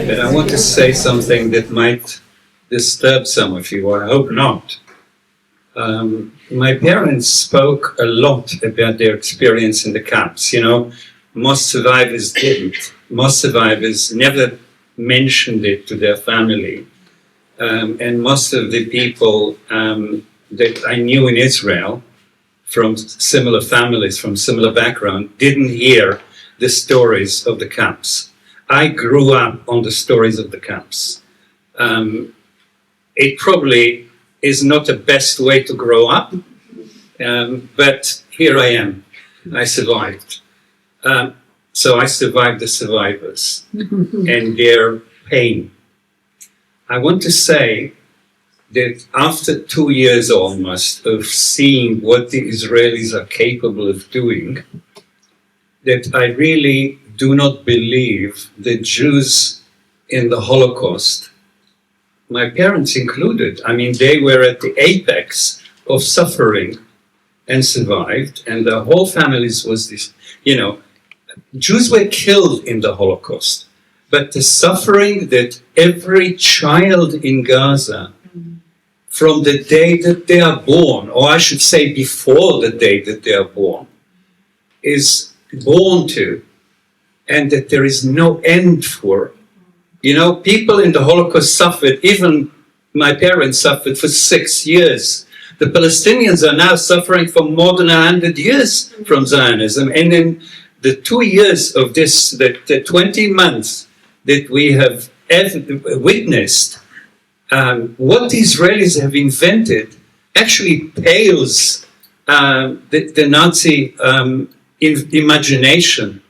But I want to say something that might disturb some of you, I hope not. My parents spoke a lot about their experience in the camps. You know, most survivors didn't. Most survivors never mentioned it to their family. And most of the people that I knew in Israel from similar families, from similar background, didn't hear the stories of the camps. I grew up on the stories of the camps. It probably is not the best way to grow up, but here I am. I survived. So I survived the survivors and their pain. I want to say that after 2 years almost of seeing what the Israelis are capable of doing, that I really do not believe that Jews in the Holocaust, my parents included, I mean, they were at the apex of suffering and survived, and the whole families was this, you know, Jews were killed in the Holocaust, but the suffering that every child in Gaza, from the day that they are born, or I should say before the day that they are born, is born to, and that there is no end for. You know, people in the Holocaust suffered, even my parents suffered for 6 years. The Palestinians are now suffering for more than 100 years from Zionism. And in the 2 years of this, the 20 months that we have witnessed, what the Israelis have invented actually pales the Nazi imagination.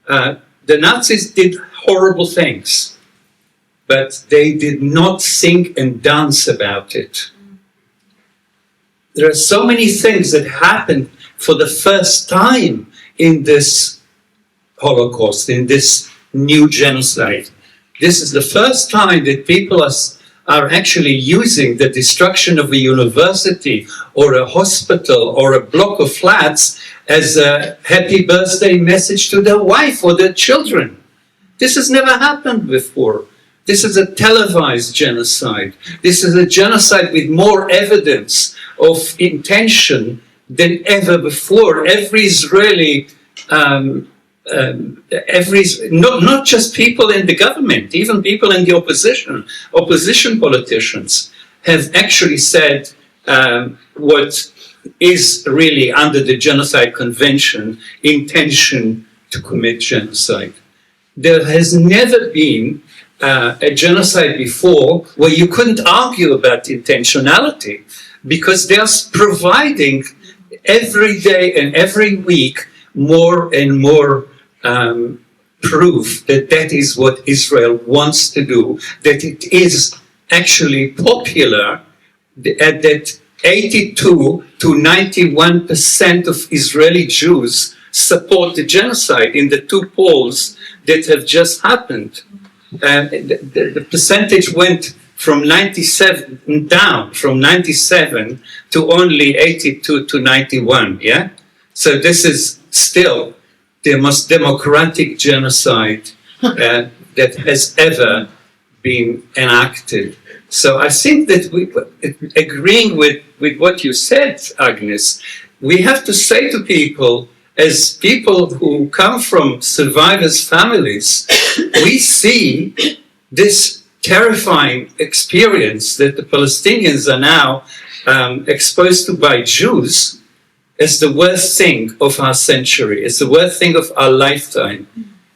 The Nazis did horrible things, but they did not sing and dance about it. There are so many things that happened for the first time in this Holocaust, in this new genocide. This is the first time that people are actually using the destruction of a university or a hospital or a block of flats as a happy birthday message to their wife or their children. This has never happened before. This is a televised genocide. This is a genocide with more evidence of intention than ever before. Every Israeli, not just people in the government, even people in the opposition politicians have actually said what is really under the Genocide Convention, intention to commit genocide. There has never been a genocide before where you couldn't argue about intentionality, because they are providing every day and every week more and more proof that that is what Israel wants to do, that it is actually popular, that 82 to 91% of Israeli Jews support the genocide in the 2 polls that have just happened. The percentage went from 97 down, from 97 to only 82 to 91, yeah? So this is still the most democratic genocide that has ever been enacted. So I think that agreeing with what you said, Agnes, we have to say to people, as people who come from survivors' families, we see this terrifying experience that the Palestinians are now exposed to by Jews as the worst thing of our century, as the worst thing of our lifetime.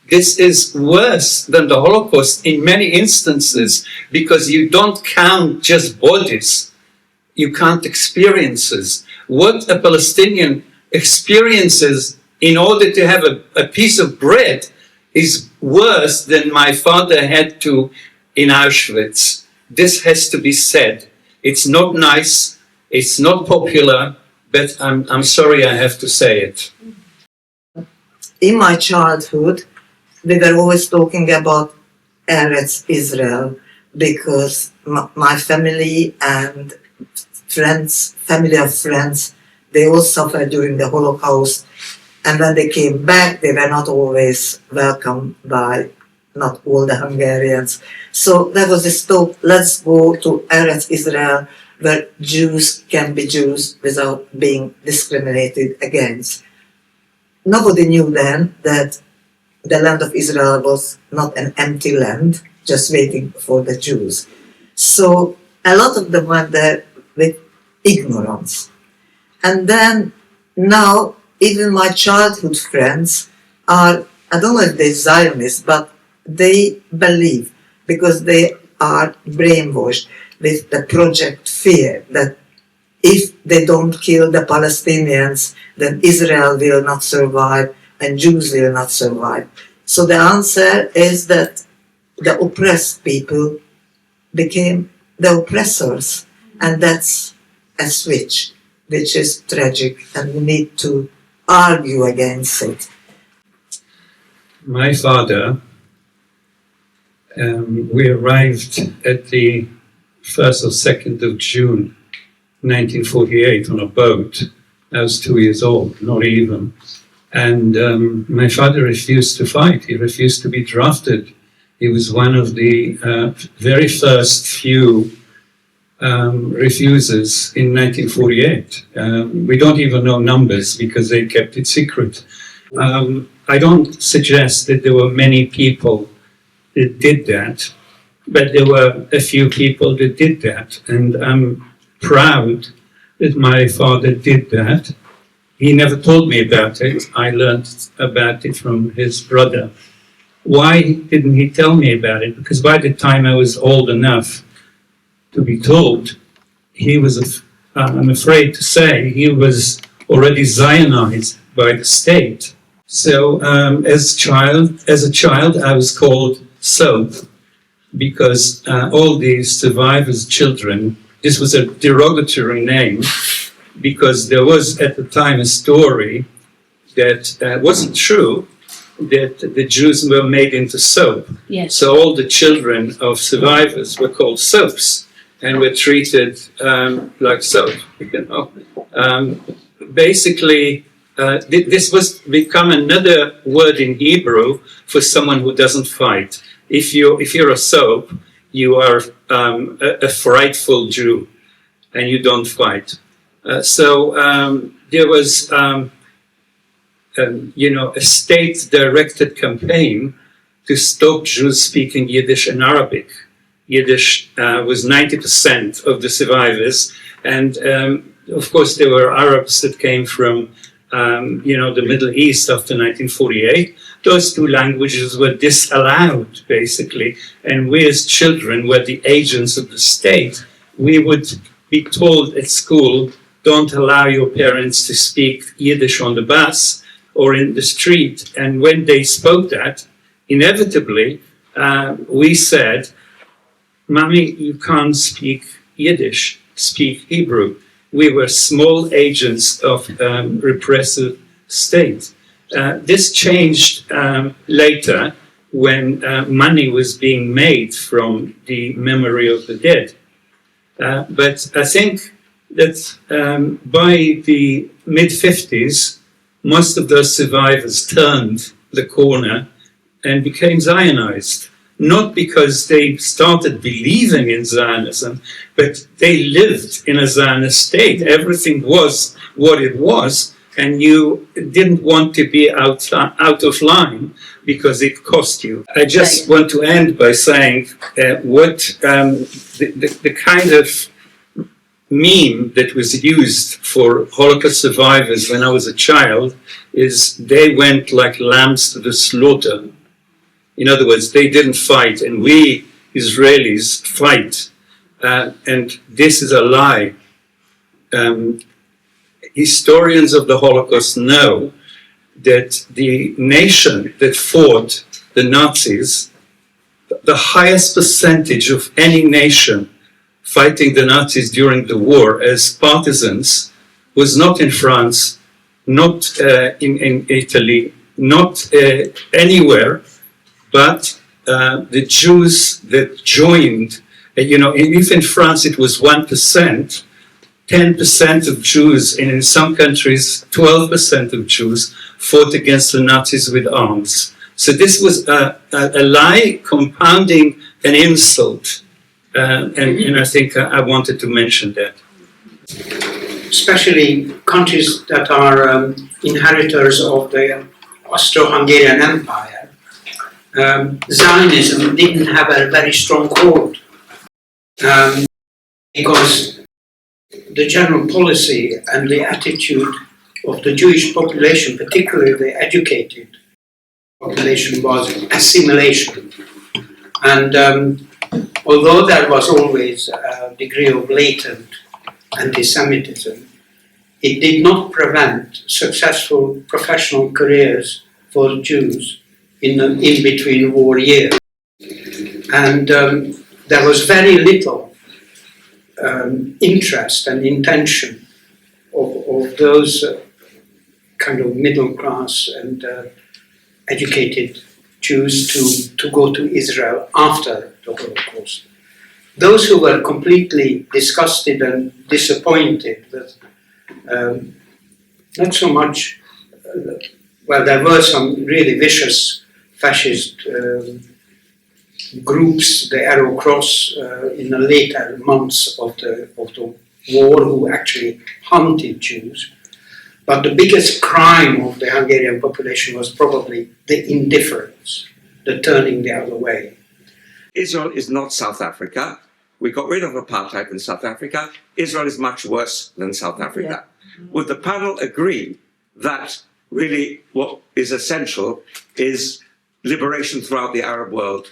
This is worse than the Holocaust in many instances, because you don't count just bodies, you count experiences. What a Palestinian experiences in order to have a piece of bread is worse than my father had to in Auschwitz. This has to be said. It's not nice, it's not popular, but I'm sorry I have to say it. In my childhood, we were always talking about Eretz Israel, because my family and friends, family of friends, they all suffered during the Holocaust. And when they came back, they were not always welcomed by not all the Hungarians. So there was this thought, let's go to Eretz Israel, where Jews can be Jews without being discriminated against. Nobody knew then that the land of Israel was not an empty land, just waiting for the Jews. So a lot of them went there with ignorance. And then now, even my childhood friends are, I don't know if they're Zionists, but they believe, because they are brainwashed with the Project Fear, that if they don't kill the Palestinians, then Israel will not survive and Jews will not survive. So the answer is that the oppressed people became the oppressors, and that's a switch, which is tragic, and we need to argue against it. My father, we arrived at the 1st or 2nd of June 1948 on a boat. I was 2 years old, not even. And my father refused to fight. He refused to be drafted. He was one of the very first few refusers in 1948. We don't even know numbers because they kept it secret. I don't suggest that there were many people that did that, but there were a few people that did that, and I'm proud that my father did that. He never told me about it. I learned about it from his brother. Why didn't he tell me about it? Because by the time I was old enough to be told, he was, I'm afraid to say, he was already Zionized by the state. So as a child, I was called Soap, because all these survivors' children, this was a derogatory name, because there was at the time a story that wasn't true, that the Jews were made into soap. Yes. So all the children of survivors were called soaps and were treated like soap, you know. Basically, this was become another word in Hebrew for someone who doesn't fight. If you're a soap, you are a frightful Jew, and you don't fight. So there was, a state-directed campaign to stop Jews speaking Yiddish and Arabic. Yiddish was 90% of the survivors, and of course there were Arabs that came from the Middle East after 1948. Those two languages were disallowed, basically, and we as children were the agents of the state. We would be told at school, don't allow your parents to speak Yiddish on the bus or in the street. And when they spoke that, inevitably, we said, Mommy, you can't speak Yiddish, speak Hebrew. We were small agents of repressive state. This changed later when money was being made from the memory of the dead. But I think that by the mid-50s, most of those survivors turned the corner and became Zionized. Not because they started believing in Zionism, but they lived in a Zionist state. Everything was what it was, and you didn't want to be out of line because it cost you. I just want to end by saying the kind of meme that was used for Holocaust survivors when I was a child is they went like lambs to the slaughter. In other words, they didn't fight, and we Israelis fight. And this is a lie. Historians of the Holocaust know that the nation that fought the Nazis, the highest percentage of any nation fighting the Nazis during the war as partisans was not in France, not in Italy, not anywhere, but the Jews that joined, if in France it was 1%, 10% of Jews, and in some countries 12% of Jews fought against the Nazis with arms. So this was a lie compounding an insult. And I think I wanted to mention that. Especially countries that are inheritors of the Austro-Hungarian Empire, Zionism didn't have a very strong hold because the general policy and the attitude of the Jewish population, particularly the educated population, was assimilation. And although there was always a degree of latent anti-Semitism, it did not prevent successful professional careers for Jews in between war years. And there was very little interest and intention of those kind of middle class and educated Jews to go to Israel after the Holocaust. Those who were completely disgusted and disappointed with not so much, well, there were some really vicious fascist groups, the Arrow Cross, in the later months of the war, who actually hunted Jews. But the biggest crime of the Hungarian population was probably the indifference, the turning the other way. Israel is not South Africa. We got rid of apartheid in South Africa. Israel is much worse than South Africa. Yeah. Would the panel agree that really what is essential is liberation throughout the Arab world,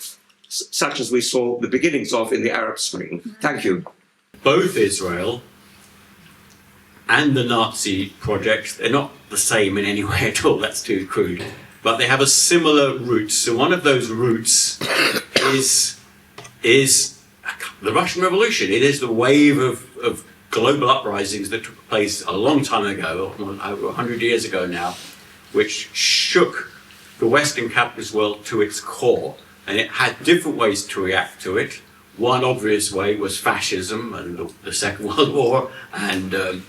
such as we saw the beginnings of in the Arab Spring? Thank you. Both Israel and the Nazi projects, they're not the same in any way at all, that's too crude, but they have a similar root. So one of those roots is the Russian Revolution. It is the wave of global uprisings that took place a long time ago, over 100 years ago now, which shook the Western capitalist world to its core. And it had different ways to react to it. One obvious way was fascism and the Second World War, and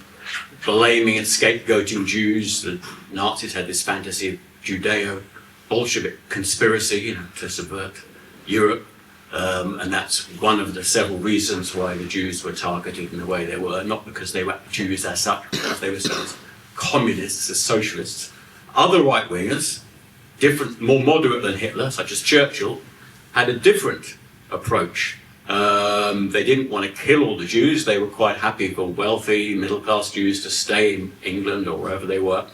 blaming and scapegoating Jews. The Nazis had this fantasy of Judeo-Bolshevik conspiracy, to subvert Europe. And that's one of the several reasons why the Jews were targeted in the way they were, not because they were Jews as such, because they were seen as communists, as socialists. Other right-wingers, different, more moderate than Hitler, such as Churchill, had a different approach. They didn't want to kill all the Jews. They were quite happy for wealthy, middle-class Jews to stay in England or wherever they were.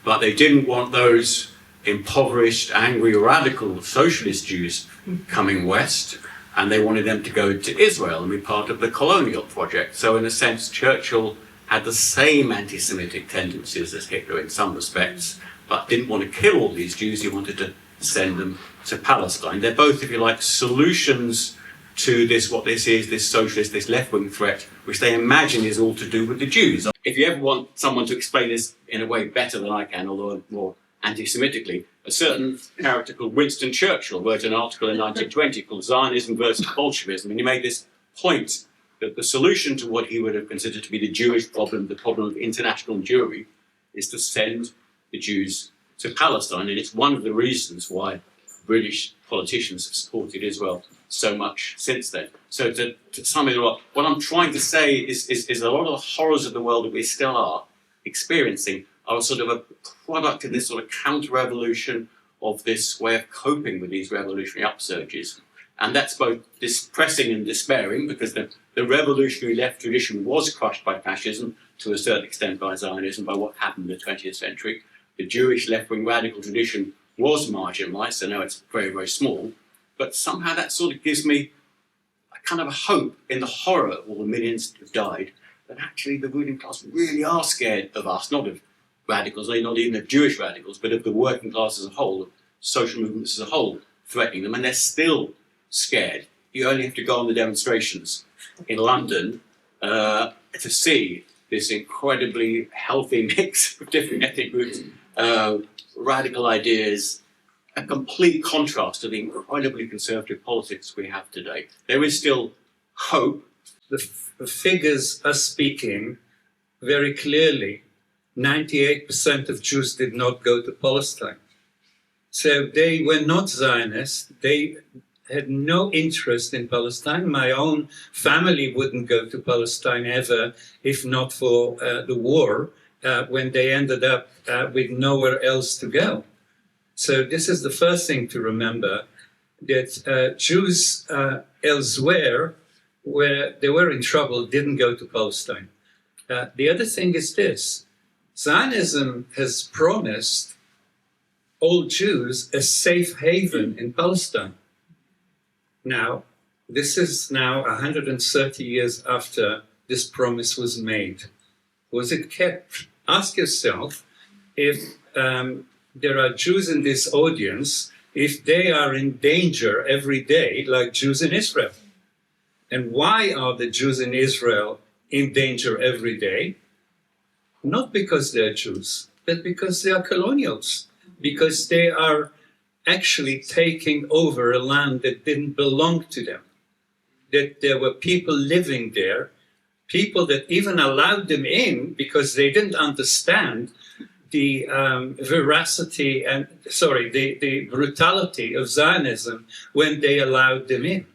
But they didn't want those impoverished, angry, radical socialist Jews coming west, and they wanted them to go to Israel and be part of the colonial project. So in a sense, Churchill had the same anti-Semitic tendencies as Hitler in some respects, but didn't want to kill all these Jews. He wanted to send them to Palestine. They're both, if you like, solutions to this, what this is, this socialist, this left-wing threat, which they imagine is all to do with the Jews. If you ever want someone to explain this in a way better than I can, although more anti-Semitically, a certain character called Winston Churchill wrote an article in 1920 called Zionism versus Bolshevism, and he made this point that the solution to what he would have considered to be the Jewish problem, the problem of international Jewry, is to send the Jews to Palestine. And it's one of the reasons why British politicians have supported Israel so much since then. So to sum it all up, what I'm trying to say is a lot of the horrors of the world that we still are experiencing are sort of a product of this sort of counter-revolution, of this way of coping with these revolutionary upsurges. And that's both depressing and despairing, because the revolutionary left tradition was crushed by fascism, to a certain extent by Zionism, by what happened in the 20th century. The Jewish left-wing radical tradition was marginalized, so now it's very, very small. But somehow that sort of gives me a kind of a hope in the horror of all the millions who've died, that actually the ruling class really are scared of us, not of radicals, not even of Jewish radicals, but of the working class as a whole, of social movements as a whole, threatening them, and they're still scared. You only have to go on the demonstrations in London to see this incredibly healthy mix of different ethnic groups, radical ideas, a complete contrast to the incredibly conservative politics we have today. There is still hope. The figures are speaking very clearly. 98% of Jews did not go to Palestine. So they were not Zionists. They had no interest in Palestine. My own family wouldn't go to Palestine ever, if not for the war, when they ended up with nowhere else to go. So this is the first thing to remember, that Jews elsewhere, where they were in trouble, didn't go to Palestine. The other thing is this: Zionism has promised all Jews a safe haven in Palestine. Now, this is now 130 years after this promise was made. Was it kept? Ask yourself, if there are Jews in this audience, if they are in danger every day, like Jews in Israel. And why are the Jews in Israel in danger every day? Not because they're Jews, but because they are colonials, because they are actually taking over a land that didn't belong to them, that there were people living there, people that even allowed them in because they didn't understand the veracity and, the brutality of Zionism when they allowed them in.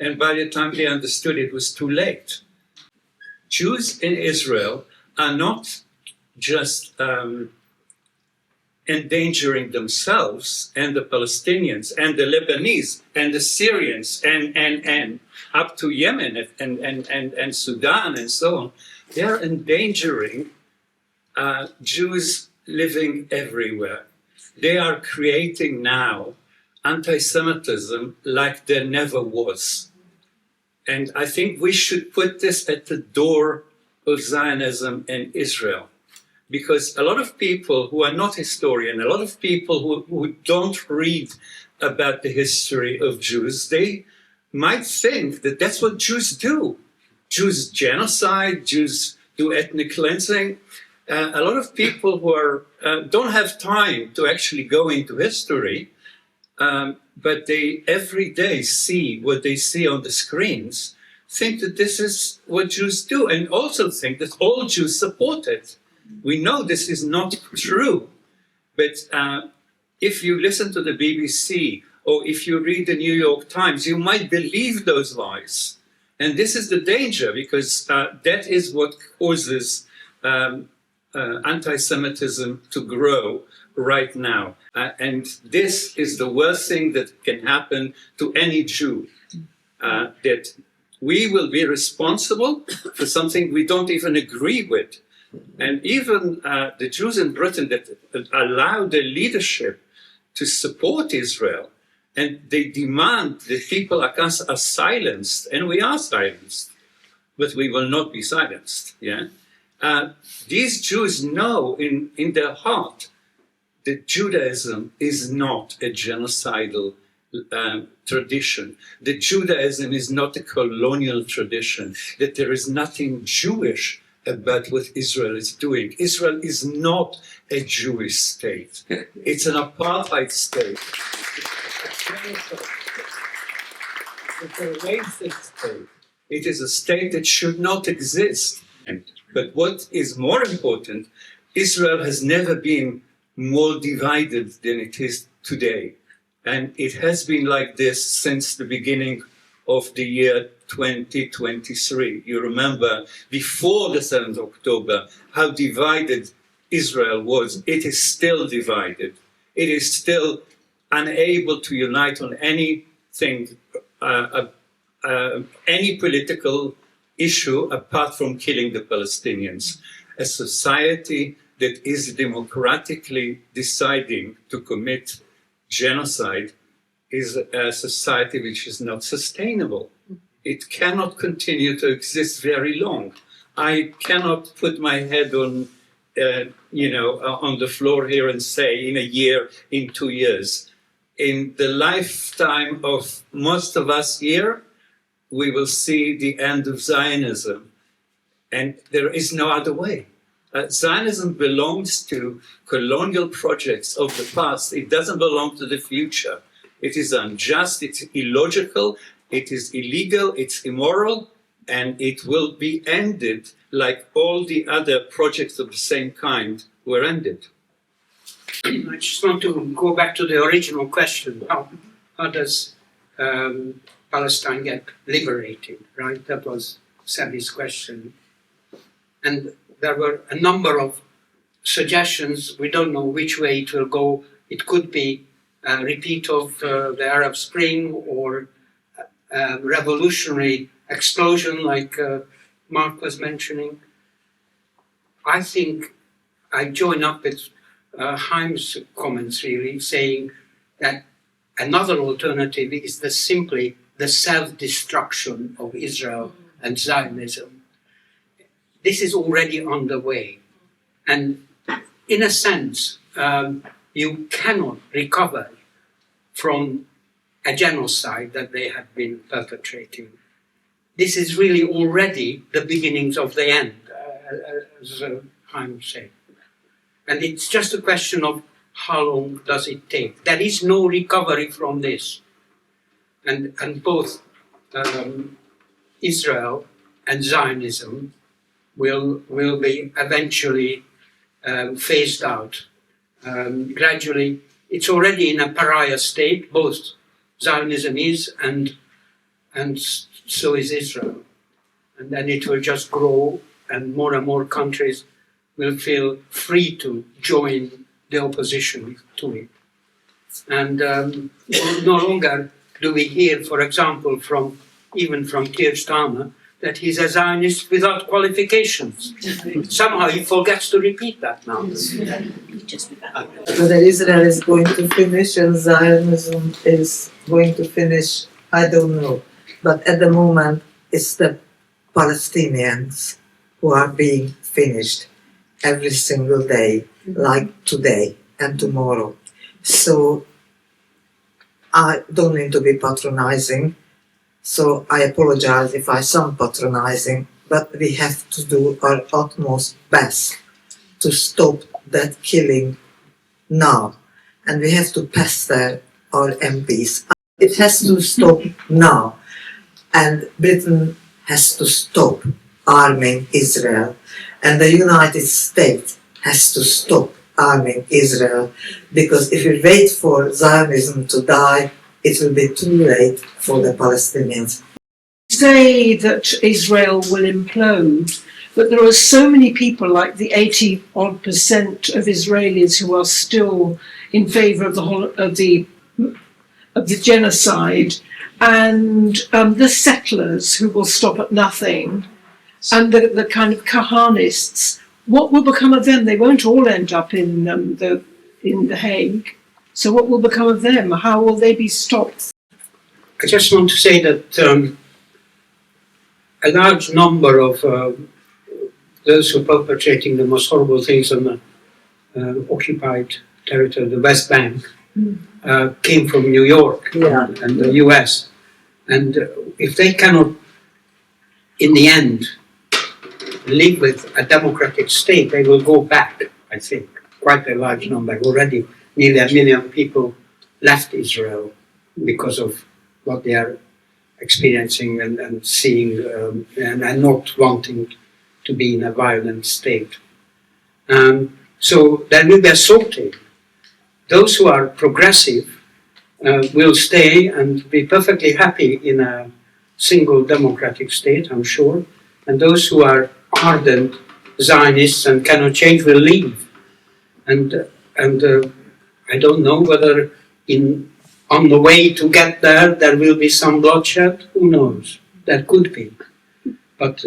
And by the time they understood, it was too late. Jews in Israel are not just endangering themselves and the Palestinians and the Lebanese and the Syrians and up to Yemen and Sudan and so on. They are endangering Jews living everywhere. They are creating now anti-Semitism like there never was. And I think we should put this at the door of Zionism in Israel. Because a lot of people who are not historians, a lot of people who don't read about the history of Jews, they might think that that's what Jews do. Jews genocide, Jews do ethnic cleansing. A lot of people who are don't have time to actually go into history, but they every day see what they see on the screens, think that this is what Jews do, and also think that all Jews support it. We know this is not true, but if you listen to the BBC or if you read the New York Times, you might believe those lies. And this is the danger, because that is what causes anti-Semitism to grow right now. And this is the worst thing that can happen to any Jew, that we will be responsible for something we don't even agree with. And even the Jews in Britain that allow the leadership to support Israel, and they demand that people like us are silenced, and we are silenced, but we will not be silenced. Yeah, these Jews know in their heart that Judaism is not a genocidal tradition, that Judaism is not a colonial tradition, that there is nothing Jewish about what Israel is doing. Israel is not a Jewish state. It's an apartheid state. It's a racist state. It is a state that should not exist. But what is more important, Israel has never been more divided than it is today. And it has been like this since the beginning of the year 2023. You remember before the 7th of October how divided Israel was. It is still divided. It is still unable to unite on anything, any political issue apart from killing the Palestinians. A society that is democratically deciding to commit genocide is a society which is not sustainable. It cannot continue to exist very long. I cannot put my head on, on the floor here and say in a year, in 2 years. In the lifetime of most of us here, we will see the end of Zionism, and there is no other way. Zionism belongs to colonial projects of the past. It doesn't belong to the future. It is unjust, it's illogical, it is illegal, it's immoral, and it will be ended like all the other projects of the same kind were ended. I just want to go back to the original question. How does Palestine get liberated, right? That was Sally's question. And there were a number of suggestions. We don't know which way it will go. It could be a repeat of the Arab Spring, or a revolutionary explosion like Mark was mentioning. I think I join up with Haim's comments, really, saying that another alternative is simply the self-destruction of Israel and Zionism. This is already underway. And in a sense, you cannot recover from a genocide that they have been perpetrating. This is really already the beginnings of the end, as Haim said. And it's just a question of how long does it take. There is no recovery from this. And both Israel and Zionism will be eventually phased out. Gradually, it's already in a pariah state. Both Zionism is, and so is Israel. And then it will just grow, and more countries will feel free to join the opposition to it. And no longer do we hear, for example, even from Keir Starmer, that he's a Zionist without qualifications. Somehow he forgets to repeat that now. Whether Israel is going to finish and Zionism is going to finish, I don't know. But at the moment, it's the Palestinians who are being finished every single day, like today and tomorrow. So I don't mean to be patronizing, so I apologize if I sound patronizing, but we have to do our utmost best to stop that killing now. And we have to pester our MPs. It has to stop now. And Britain has to stop arming Israel. And the United States has to stop arming Israel. Because if we wait for Zionism to die, it will be too late for the Palestinians. Say that Israel will implode, but there are so many people, like the 80% of Israelis, who are still in favour of the genocide, and the settlers who will stop at nothing, and the kind of Kahanists. What will become of them? They won't all end up in the Hague. So what will become of them? How will they be stopped? I just want to say that a large number of those who are perpetrating the most horrible things on the occupied territory, the West Bank, came from New York and the US. And if they cannot, in the end, live with a democratic state, they will go back, I think. Quite a large number. Already nearly 1 million people left Israel because of what they are experiencing and seeing and not wanting to be in a violent state. So there will be a sorting. Those who are progressive will stay and be perfectly happy in a single democratic state, I'm sure. And those who are ardent Zionists and cannot change will leave. And I don't know whether on the way to get there, there will be some bloodshed. Who knows? That could be. But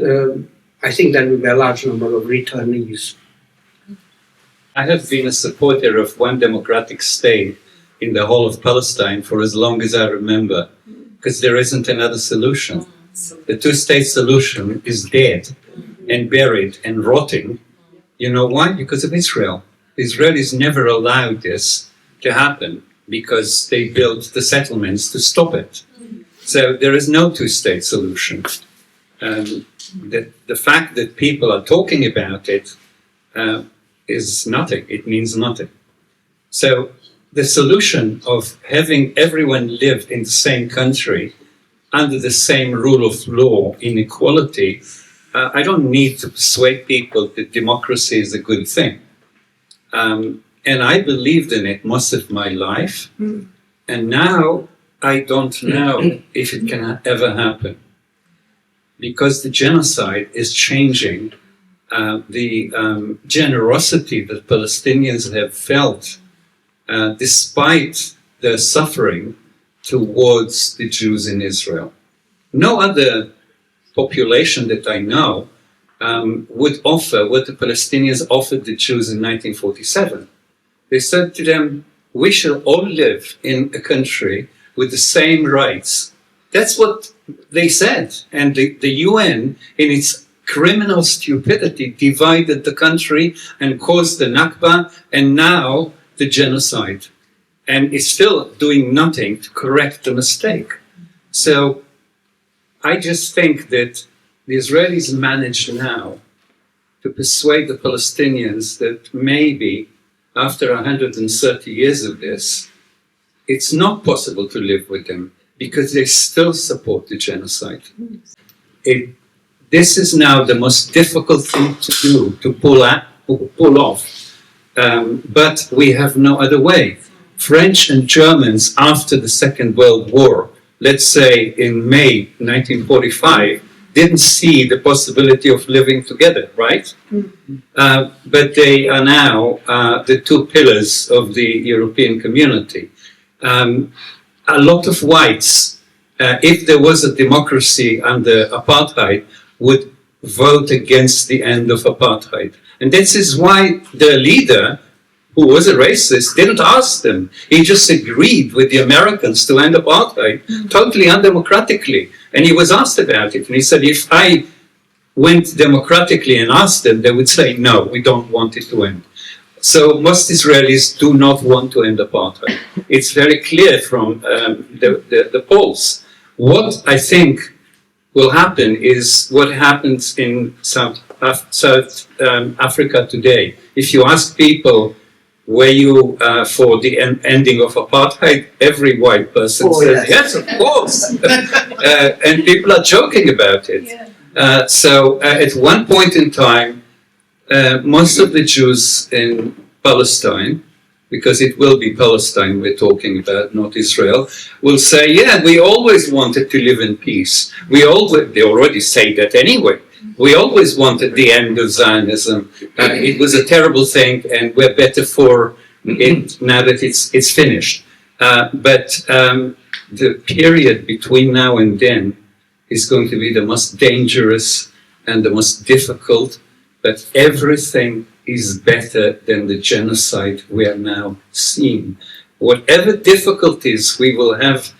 I think there will be a large number of returnees. I have been a supporter of one democratic state in the whole of Palestine for as long as I remember, because there isn't another solution. The two-state solution is dead and buried and rotting. You know why? Because of Israel. The Israelis never allowed this to happen because they built the settlements to stop it. So there is no two-state solution. The fact that people are talking about it is nothing. It means nothing. So the solution of having everyone live in the same country under the same rule of law, inequality, I don't need to persuade people that democracy is a good thing. And I believed in it most of my life. And now I don't know if it can ever happen. Because the genocide is changing the generosity that Palestinians have felt despite their suffering towards the Jews in Israel. No other population that I know would offer what the Palestinians offered the Jews in 1947. They said to them, we shall all live in a country with the same rights. That's what they said. And the UN, in its criminal stupidity, divided the country and caused the Nakba and now the genocide. And is still doing nothing to correct the mistake. So I just think that the Israelis manage now to persuade the Palestinians that maybe after 130 years of this, it's not possible to live with them because they still support the genocide. This is now the most difficult thing to do, to pull off. But we have no other way. French and Germans after the Second World War, let's say in May 1945, didn't see the possibility of living together, right? But they are now the two pillars of the European community. A lot of whites, if there was a democracy under apartheid, would vote against the end of apartheid. And this is why the leader, who was a racist, didn't ask them. He just agreed with the Americans to end apartheid, totally undemocratically. And he was asked about it. And he said, if I went democratically and asked them, they would say, no, we don't want it to end. So most Israelis do not want to end apartheid. It's very clear from the polls. What I think will happen is what happens in South Africa today. If you ask people, were you for the ending of apartheid? Every white person says, yes, of course. And people are joking about it. So at one point in time, most of the Jews in Palestine, because it will be Palestine we're talking about, not Israel, will say, yeah, we always wanted to live in peace. They already say that anyway. We always wanted the end of Zionism. It was a terrible thing, and we're better for it now that it's finished. But the period between now and then is going to be the most dangerous and the most difficult, but everything is better than the genocide we are now seeing. Whatever difficulties we will have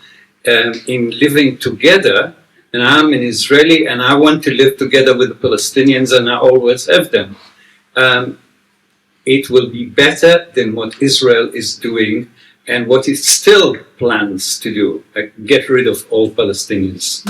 in living together, and I'm an Israeli and I want to live together with the Palestinians and I always have them, it will be better than what Israel is doing and what it still plans to do, get rid of all Palestinians.